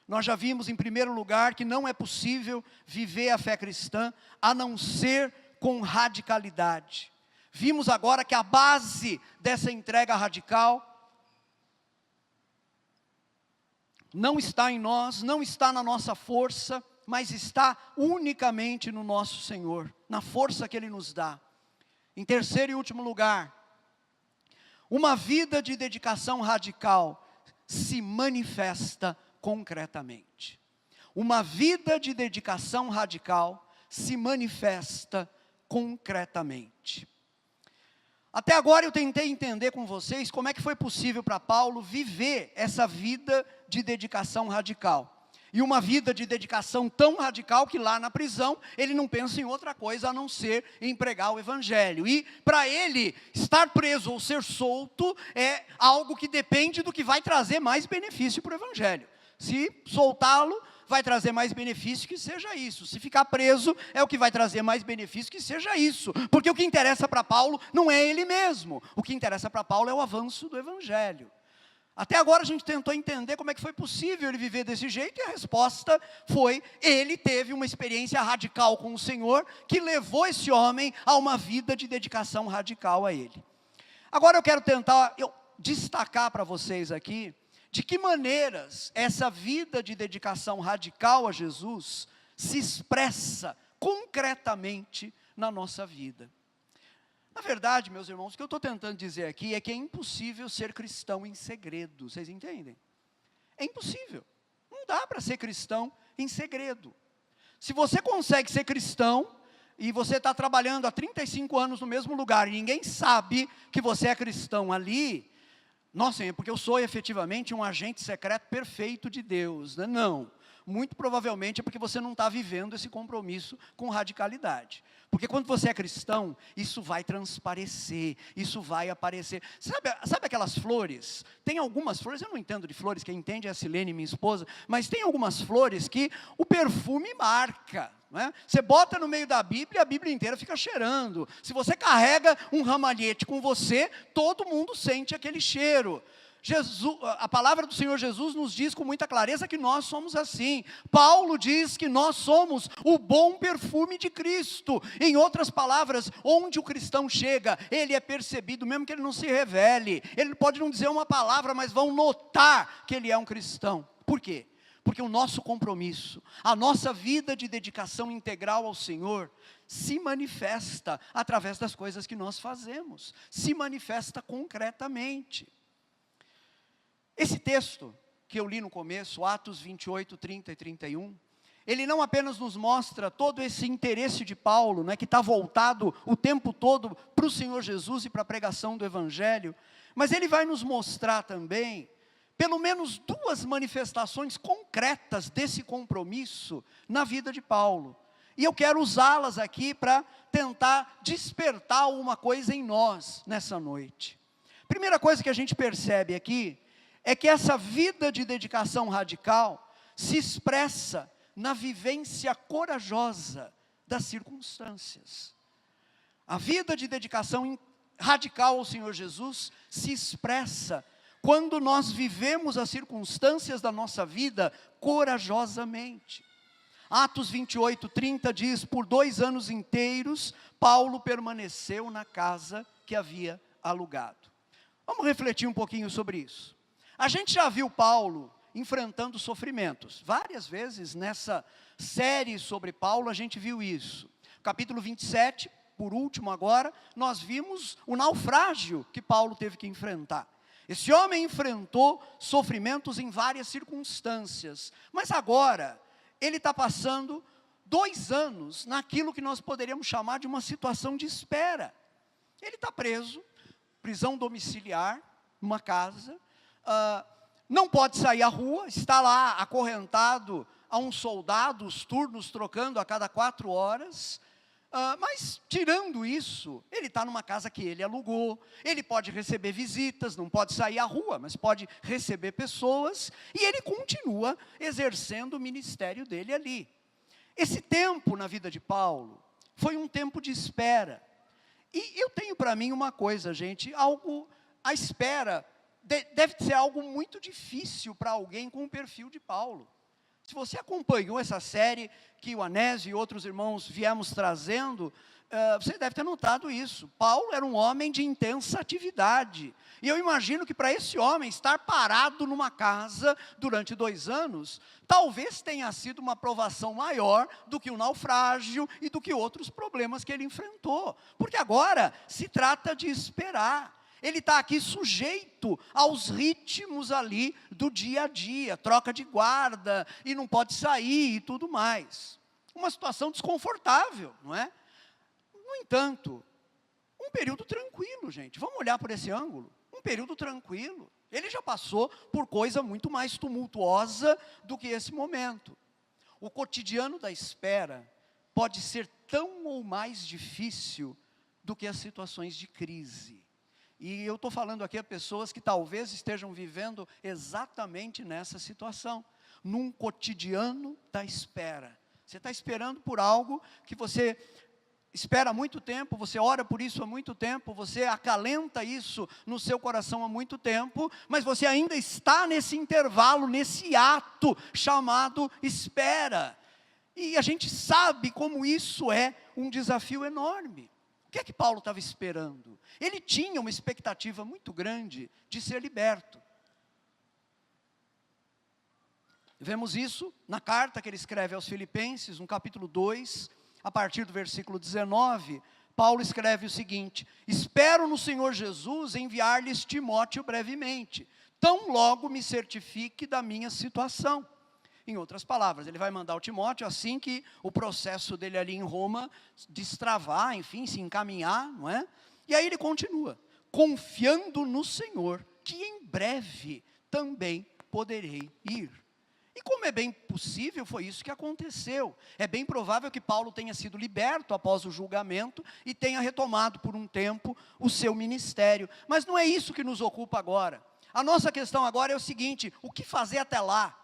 Nós já vimos em primeiro lugar que não é possível viver a fé cristã a não ser com radicalidade. Vimos agora que a base dessa entrega radical não está em nós, não está na nossa força, mas está unicamente no nosso Senhor, na força que Ele nos dá. Em terceiro e último lugar, uma vida de dedicação radical se manifesta concretamente. Uma vida de dedicação radical se manifesta concretamente. Até agora eu tentei entender com vocês como é que foi possível para Paulo viver essa vida de dedicação radical. E uma vida de dedicação tão radical que lá na prisão ele não pensa em outra coisa a não ser em pregar o evangelho. E para ele, estar preso ou ser solto é algo que depende do que vai trazer mais benefício para o evangelho. Se soltá-lo vai trazer mais benefício, que seja isso. Se ficar preso é o que vai trazer mais benefício, que seja isso. Porque o que interessa para Paulo não é ele mesmo. O que interessa para Paulo é o avanço do evangelho. Até agora a gente tentou entender como é que foi possível ele viver desse jeito, e a resposta foi: ele teve uma experiência radical com o Senhor, que levou esse homem a uma vida de dedicação radical a Ele. Agora eu quero tentar destacar para vocês aqui, de que maneiras essa vida de dedicação radical a Jesus se expressa concretamente na nossa vida. Na verdade, meus irmãos, o que eu estou tentando dizer aqui é que é impossível ser cristão em segredo, vocês entendem? É impossível, não dá para ser cristão em segredo. Se você consegue ser cristão, e você está trabalhando há 35 anos no mesmo lugar, e ninguém sabe que você é cristão ali, nossa, é porque eu sou efetivamente um agente secreto perfeito de Deus, né? Não, muito provavelmente é porque você não está vivendo esse compromisso com radicalidade. Porque quando você é cristão, isso vai transparecer, isso vai aparecer. Sabe aquelas flores? Tem algumas flores, eu não entendo de flores, quem entende é a Silene, minha esposa, mas tem algumas flores que o perfume marca. Né? Você bota no meio da Bíblia, a Bíblia inteira fica cheirando. Se você carrega um ramalhete com você, todo mundo sente aquele cheiro. A palavra do Senhor Jesus nos diz com muita clareza que nós somos assim. Paulo diz que nós somos o bom perfume de Cristo. Em outras palavras, onde o cristão chega, ele é percebido, mesmo que ele não se revele. Ele pode não dizer uma palavra, mas vão notar que ele é um cristão. Por quê? Porque o nosso compromisso, a nossa vida de dedicação integral ao Senhor, se manifesta através das coisas que nós fazemos, se manifesta concretamente. Esse texto que eu li no começo, Atos 28, 30 e 31, ele não apenas nos mostra todo esse interesse de Paulo, né, que está voltado o tempo todo para o Senhor Jesus e para a pregação do Evangelho, mas ele vai nos mostrar também pelo menos duas manifestações concretas desse compromisso na vida de Paulo. E eu quero usá-las aqui para tentar despertar alguma coisa em nós nessa noite. Primeira coisa que a gente percebe aqui é que essa vida de dedicação radical se expressa na vivência corajosa das circunstâncias. A vida de dedicação radical ao Senhor Jesus se expressa quando nós vivemos as circunstâncias da nossa vida corajosamente. Atos 28, 30 diz: por 2 anos inteiros, Paulo permaneceu na casa que havia alugado. Vamos refletir um pouquinho sobre isso. A gente já viu Paulo enfrentando sofrimentos. Várias vezes nessa série sobre Paulo a gente viu isso. Capítulo 27, por último agora, nós vimos o naufrágio que Paulo teve que enfrentar. Esse homem enfrentou sofrimentos em várias circunstâncias, mas agora ele está passando 2 anos naquilo que nós poderíamos chamar de uma situação de espera. Ele está preso, prisão domiciliar, numa casa, não pode sair à rua, está lá acorrentado a um soldado, os turnos trocando a cada 4 horas, mas tirando isso, ele está numa casa que ele alugou, ele pode receber visitas, não pode sair à rua, mas pode receber pessoas, e ele continua exercendo o ministério dele ali. Esse tempo na vida de Paulo foi um tempo de espera, e eu tenho para mim uma coisa, gente, a espera deve ser algo muito difícil para alguém com o perfil de Paulo. Se você acompanhou essa série que o Anésio e outros irmãos viemos trazendo, você deve ter notado isso. Paulo era um homem de intensa atividade. E eu imagino que para esse homem estar parado numa casa durante 2 anos, talvez tenha sido uma provação maior do que o naufrágio e do que outros problemas que ele enfrentou. Porque agora se trata de esperar. ele está aqui sujeito aos ritmos ali do dia a dia, troca de guarda, e não pode sair e tudo mais. Uma situação desconfortável, não é? No entanto, um período tranquilo, gente. Vamos olhar por esse ângulo. Um período tranquilo. Ele já passou por coisa muito mais tumultuosa do que esse momento. O cotidiano da espera pode ser tão ou mais difícil do que as situações de crise. E eu estou falando aqui a pessoas que talvez estejam vivendo exatamente nessa situação, num cotidiano da espera. Você está esperando por algo que você espera há muito tempo, você ora por isso há muito tempo, você acalenta isso no seu coração há muito tempo, mas você ainda está nesse intervalo, nesse ato chamado espera. E a gente sabe como isso é um desafio enorme. O que é que Paulo estava esperando? Ele tinha uma expectativa muito grande de ser liberto. Vemos isso na carta que ele escreve aos Filipenses, no capítulo 2, a partir do versículo 19, Paulo escreve o seguinte: espero no Senhor Jesus enviar-lhes Timóteo brevemente, tão logo me certifique da minha situação. Em outras palavras, ele vai mandar o Timóteo assim que o processo dele ali em Roma destravar, enfim, se encaminhar, não é? E aí ele continua, confiando no Senhor, que em breve também poderei ir. E como é bem possível, foi isso que aconteceu. É bem provável que Paulo tenha sido liberto após o julgamento e tenha retomado por um tempo o seu ministério. Mas não é isso que nos ocupa agora. A nossa questão agora é o seguinte: o que fazer até lá?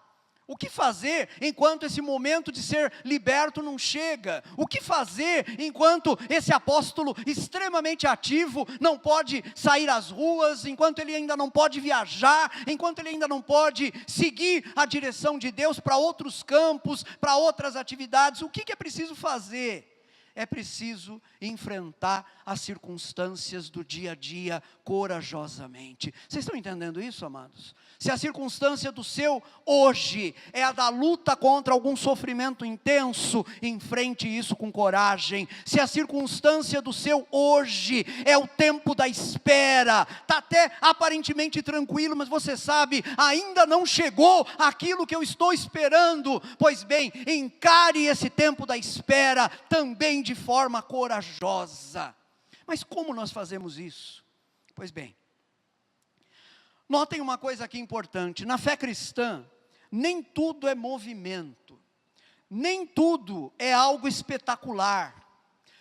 O que fazer enquanto esse momento de ser liberto não chega? O que fazer enquanto esse apóstolo extremamente ativo não pode sair às ruas, enquanto ele ainda não pode viajar, enquanto ele ainda não pode seguir a direção de Deus para outros campos, para outras atividades? O que é preciso fazer? É preciso enfrentar as circunstâncias do dia a dia corajosamente. Vocês estão entendendo isso, amados? Se a circunstância do seu hoje é a da luta contra algum sofrimento intenso, enfrente isso com coragem. Se a circunstância do seu hoje é o tempo da espera, está até aparentemente tranquilo, mas você sabe, ainda não chegou aquilo que eu estou esperando. Pois bem, encare esse tempo da espera também de forma corajosa. Mas como nós fazemos isso? Pois bem, notem uma coisa aqui importante: na fé cristã, nem tudo é movimento, nem tudo é algo espetacular,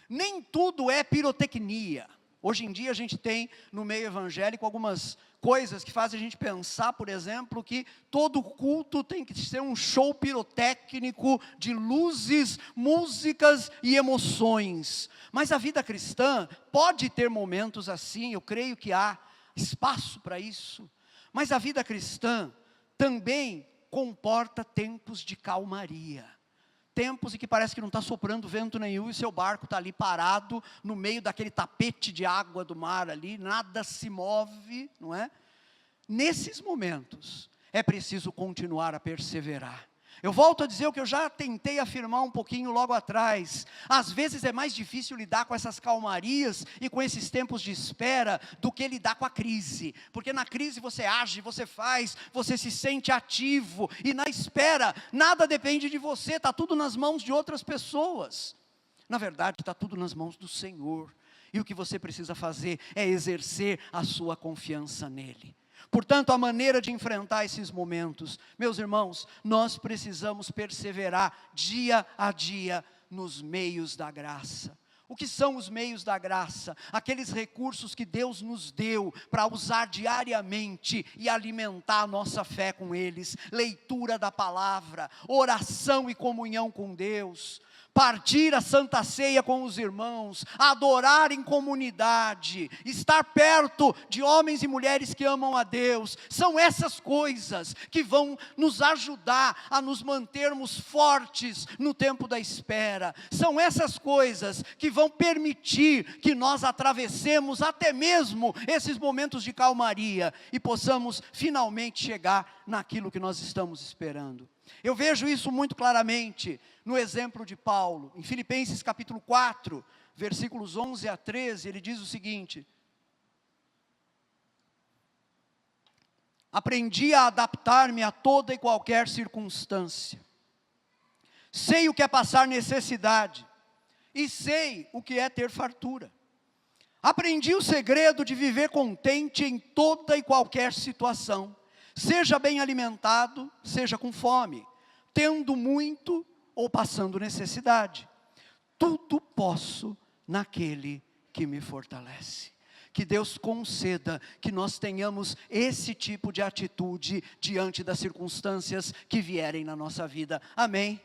nem tudo é pirotecnia. Hoje em dia a gente tem no meio evangélico algumas coisas que fazem a gente pensar, por exemplo, que todo culto tem que ser um show pirotécnico de luzes, músicas e emoções. Mas a vida cristã pode ter momentos assim, eu creio que há espaço para isso. Mas a vida cristã também comporta tempos de calmaria. Tempos em que parece que não está soprando vento nenhum e seu barco está ali parado no meio daquele tapete de água do mar ali, nada se move, não é? Nesses momentos é preciso continuar a perseverar. Eu volto a dizer o que eu já tentei afirmar um pouquinho logo atrás. Às vezes é mais difícil lidar com essas calmarias e com esses tempos de espera do que lidar com a crise. Porque na crise você age, você faz, você se sente ativo. E na espera, nada depende de você, está tudo nas mãos de outras pessoas. Na verdade, está tudo nas mãos do Senhor. E o que você precisa fazer é exercer a sua confiança nele. Portanto, a maneira de enfrentar esses momentos, meus irmãos, nós precisamos perseverar dia a dia nos meios da graça. O que são os meios da graça? Aqueles recursos que Deus nos deu para usar diariamente e alimentar a nossa fé com eles. Leitura da palavra, oração e comunhão com Deus, partir a Santa Ceia com os irmãos, adorar em comunidade, estar perto de homens e mulheres que amam a Deus. São essas coisas que vão nos ajudar a nos mantermos fortes no tempo da espera. São essas coisas que vão permitir que nós atravessemos até mesmo esses momentos de calmaria e possamos finalmente chegar naquilo que nós estamos esperando. Eu vejo isso muito claramente no exemplo de Paulo. Em Filipenses capítulo 4, versículos 11 a 13, ele diz o seguinte: Aprendi a adaptar-me a toda e qualquer circunstância. Sei o que é passar necessidade e sei o que é ter fartura. Aprendi o segredo de viver contente em toda e qualquer situação, seja bem alimentado, seja com fome, tendo muito ou passando necessidade. Tudo posso naquele que me fortalece. Que Deus conceda que nós tenhamos esse tipo de atitude diante das circunstâncias que vierem na nossa vida. Amém?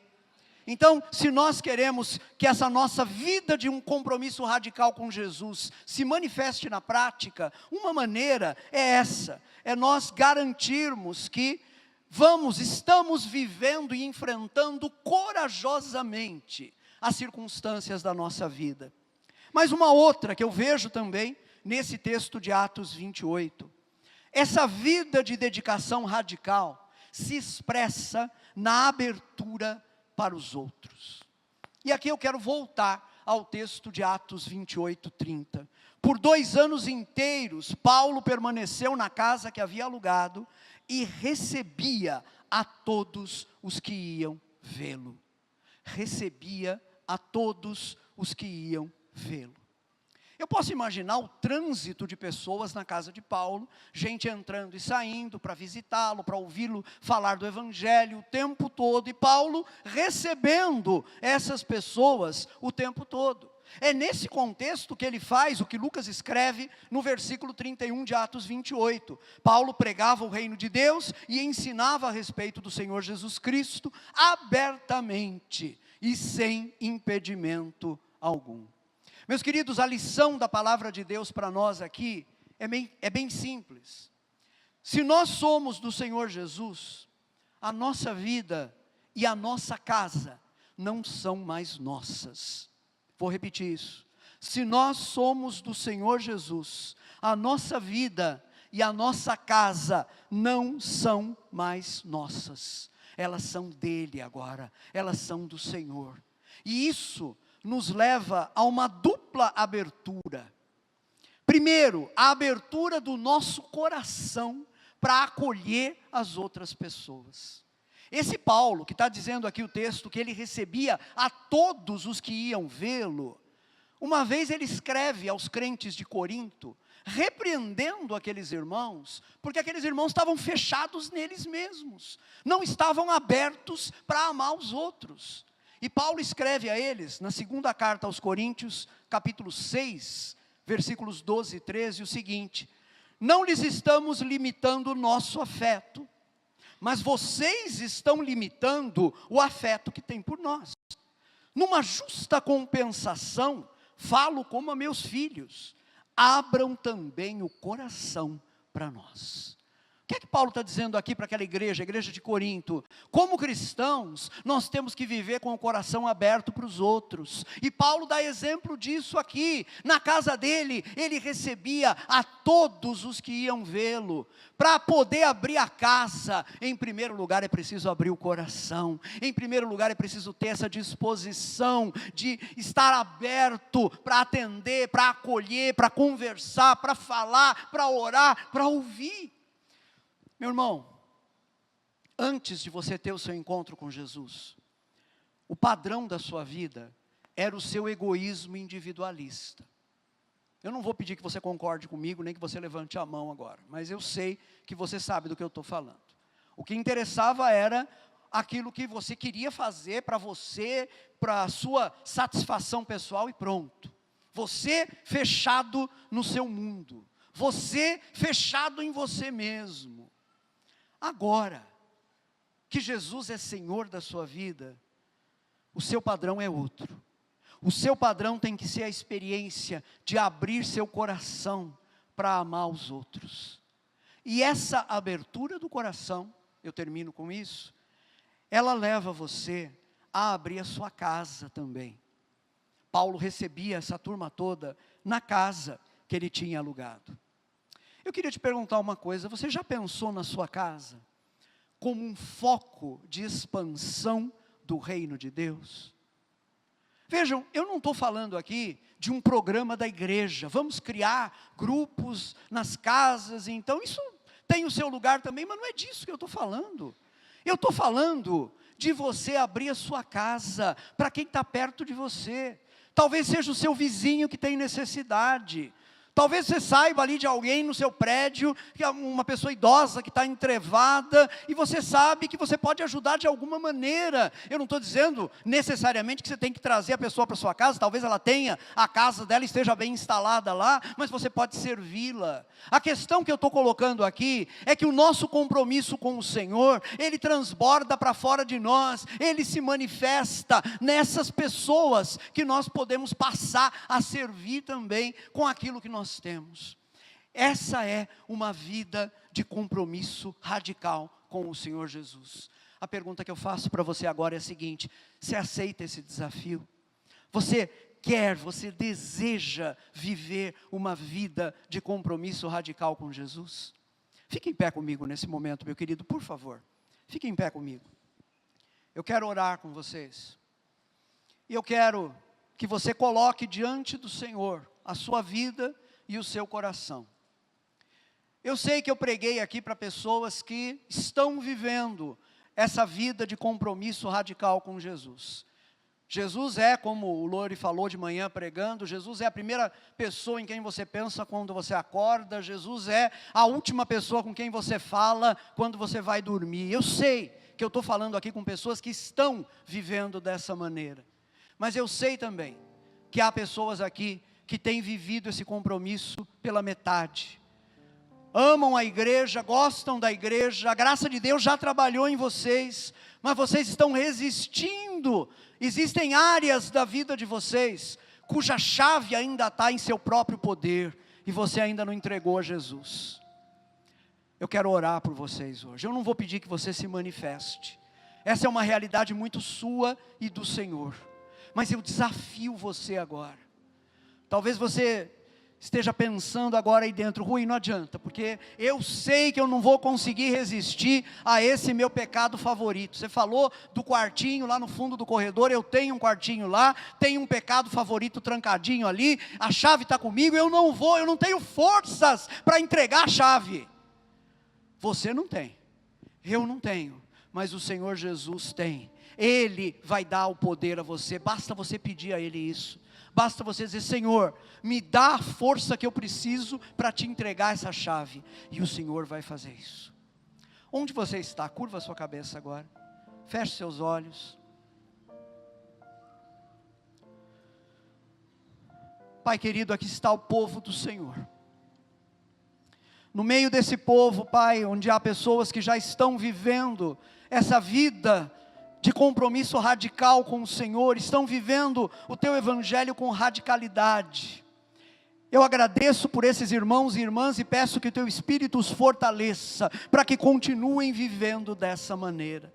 Então, se nós queremos que essa nossa vida de um compromisso radical com Jesus se manifeste na prática, uma maneira é essa, é nós garantirmos que estamos vivendo e enfrentando corajosamente as circunstâncias da nossa vida. Mas uma outra que eu vejo também nesse texto de Atos 28, essa vida de dedicação radical se expressa na abertura para os outros. E aqui eu quero voltar ao texto de Atos 28, 30. Por 2 anos inteiros, Paulo permaneceu na casa que havia alugado e recebia a todos os que iam vê-lo. Recebia a todos os que iam vê-lo. Eu posso imaginar o trânsito de pessoas na casa de Paulo, gente entrando e saindo para visitá-lo, para ouvi-lo falar do Evangelho o tempo todo, e Paulo recebendo essas pessoas o tempo todo. É nesse contexto que ele faz o que Lucas escreve no versículo 31 de Atos 28. Paulo pregava o reino de Deus e ensinava a respeito do Senhor Jesus Cristo abertamente e sem impedimento algum. Meus queridos, a lição da palavra de Deus para nós aqui é bem simples. Se nós somos do Senhor Jesus, a nossa vida e a nossa casa não são mais nossas. Vou repetir isso. Se nós somos do Senhor Jesus, a nossa vida e a nossa casa não são mais nossas. Elas são dele agora, elas são do Senhor. E isso nos leva a uma dupla abertura. Primeiro, a abertura do nosso coração para acolher as outras pessoas. Esse Paulo, que está dizendo aqui o texto, que ele recebia a todos os que iam vê-lo, uma vez ele escreve aos crentes de Corinto, repreendendo aqueles irmãos, porque aqueles irmãos estavam fechados neles mesmos, não estavam abertos para amar os outros. E Paulo escreve a eles, na segunda carta aos Coríntios, capítulo 6, versículos 12 e 13, o seguinte: não lhes estamos limitando o nosso afeto, mas vocês estão limitando o afeto que têm por nós. Numa justa compensação, falo como a meus filhos, abram também o coração para nós. O que é que Paulo está dizendo aqui para aquela igreja, a igreja de Corinto? Como cristãos, nós temos que viver com o coração aberto para os outros. E Paulo dá exemplo disso aqui. Na casa dele, ele recebia a todos os que iam vê-lo. Para poder abrir a casa, em primeiro lugar é preciso abrir o coração. Em primeiro lugar é preciso ter essa disposição de estar aberto para atender, para acolher, para conversar, para falar, para orar, para ouvir. Meu irmão, antes de você ter o seu encontro com Jesus, o padrão da sua vida era o seu egoísmo individualista. Eu não vou pedir que você concorde comigo, nem que você levante a mão agora, mas eu sei que você sabe do que eu estou falando. O que interessava era aquilo que você queria fazer para você, para a sua satisfação pessoal e pronto. Você fechado no seu mundo, você fechado em você mesmo. Agora que Jesus é Senhor da sua vida, o seu padrão é outro. O seu padrão tem que ser a experiência de abrir seu coração para amar os outros. E essa abertura do coração, eu termino com isso, ela leva você a abrir a sua casa também. Paulo recebia essa turma toda na casa que ele tinha alugado. Eu queria te perguntar uma coisa, você já pensou na sua casa como um foco de expansão do reino de Deus? Vejam, eu não estou falando aqui de um programa da igreja, vamos criar grupos nas casas, então isso tem o seu lugar também, mas não é disso que eu estou falando. Eu estou falando de você abrir a sua casa para quem está perto de você. Talvez seja o seu vizinho que tem necessidade. Talvez você saiba ali de alguém no seu prédio, que é uma pessoa idosa que está entrevada, e você sabe que você pode ajudar de alguma maneira. Eu não estou dizendo necessariamente que você tem que trazer a pessoa para sua casa, talvez ela tenha, a casa dela esteja bem instalada lá, mas você pode servi-la. A questão que eu estou colocando aqui, é que o nosso compromisso com o Senhor, ele transborda para fora de nós, ele se manifesta nessas pessoas, que nós podemos passar a servir também, com aquilo que nós temos. Essa é uma vida de compromisso radical com o Senhor Jesus. A pergunta que eu faço para você agora é a seguinte: você aceita esse desafio? Você deseja viver uma vida de compromisso radical com Jesus? Fique em pé comigo nesse momento, meu querido, por favor. Fique em pé comigo. Eu quero orar com vocês. E eu quero que você coloque diante do Senhor a sua vida e o seu coração. Eu sei que eu preguei aqui para pessoas que estão vivendo essa vida de compromisso radical com Jesus. Jesus é, como o Lori falou de manhã pregando, Jesus é a primeira pessoa em quem você pensa quando você acorda, Jesus é a última pessoa com quem você fala quando você vai dormir. Eu sei que eu estou falando aqui com pessoas que estão vivendo dessa maneira, mas eu sei também que há pessoas aqui que têm vivido esse compromisso pela metade. Amam a igreja, gostam da igreja, a graça de Deus já trabalhou em vocês, mas vocês estão resistindo. Existem áreas da vida de vocês, cuja chave ainda está em seu próprio poder, e você ainda não entregou a Jesus. Eu quero orar por vocês hoje. Eu não vou pedir que você se manifeste. Essa é uma realidade muito sua e do Senhor. Mas eu desafio você agora. Talvez você esteja pensando agora aí dentro: Rui, não adianta, porque eu sei que eu não vou conseguir resistir a esse meu pecado favorito. Você falou do quartinho lá no fundo do corredor, eu tenho um quartinho lá, tenho um pecado favorito trancadinho ali, a chave está comigo, eu não tenho forças para entregar a chave. Você não tem, eu não tenho, mas o Senhor Jesus tem. Ele vai dar o poder a você, basta você pedir a Ele isso. Basta você dizer: Senhor, me dá a força que eu preciso para te entregar essa chave. E o Senhor vai fazer isso. Onde você está? Curva a sua cabeça agora. Feche seus olhos. Pai querido, aqui está o povo do Senhor. No meio desse povo, Pai, onde há pessoas que já estão vivendo essa vida de compromisso radical com o Senhor, estão vivendo o Teu Evangelho com radicalidade. Eu agradeço por esses irmãos e irmãs e peço que o Teu Espírito os fortaleça, para que continuem vivendo dessa maneira.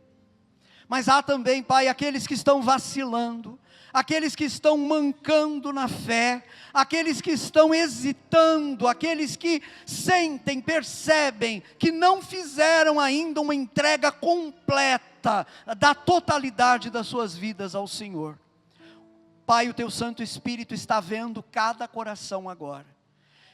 Mas há também, Pai, aqueles que estão vacilando, aqueles que estão mancando na fé, aqueles que estão hesitando, aqueles que sentem, percebem que não fizeram ainda uma entrega completa da totalidade das suas vidas ao Senhor. Pai, o Teu Santo Espírito está vendo cada coração agora,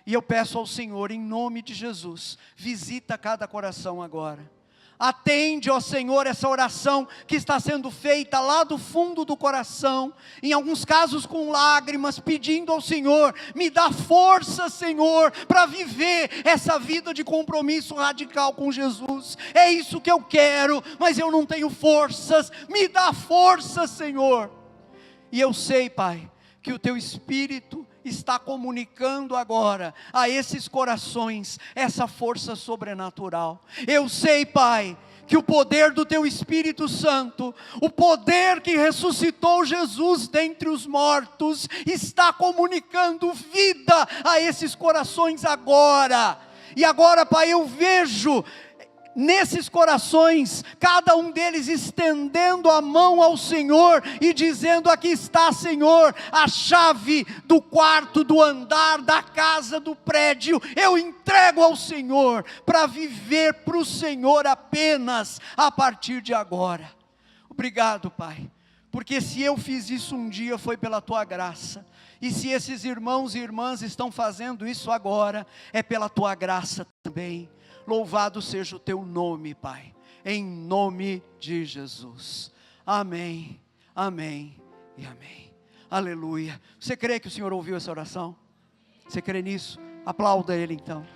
e eu peço ao Senhor, em nome de Jesus, visita cada coração agora. Atende, ó Senhor, essa oração que está sendo feita lá do fundo do coração, em alguns casos com lágrimas, pedindo ao Senhor: me dá força, Senhor, para viver essa vida de compromisso radical com Jesus. É isso que eu quero, mas eu não tenho forças. Me dá força, Senhor. E eu sei, Pai, que o Teu Espírito está comunicando agora a esses corações essa força sobrenatural. Eu sei, Pai, que o poder do Teu Espírito Santo, o poder que ressuscitou Jesus dentre os mortos, está comunicando vida a esses corações agora. E agora, Pai, eu vejo nesses corações, cada um deles estendendo a mão ao Senhor e dizendo: aqui está, Senhor, a chave do quarto, do andar, da casa, do prédio, eu entrego ao Senhor, para viver para o Senhor apenas, a partir de agora. Obrigado, Pai, porque se eu fiz isso um dia, foi pela Tua graça, e se esses irmãos e irmãs estão fazendo isso agora, é pela Tua graça também. Louvado seja o teu nome, Pai, em nome de Jesus. Amém, amém e amém. Aleluia. Você crê que o Senhor ouviu essa oração? Você crê nisso? Aplauda Ele então.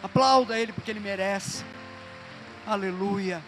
Aplauda Ele porque Ele merece. Aleluia.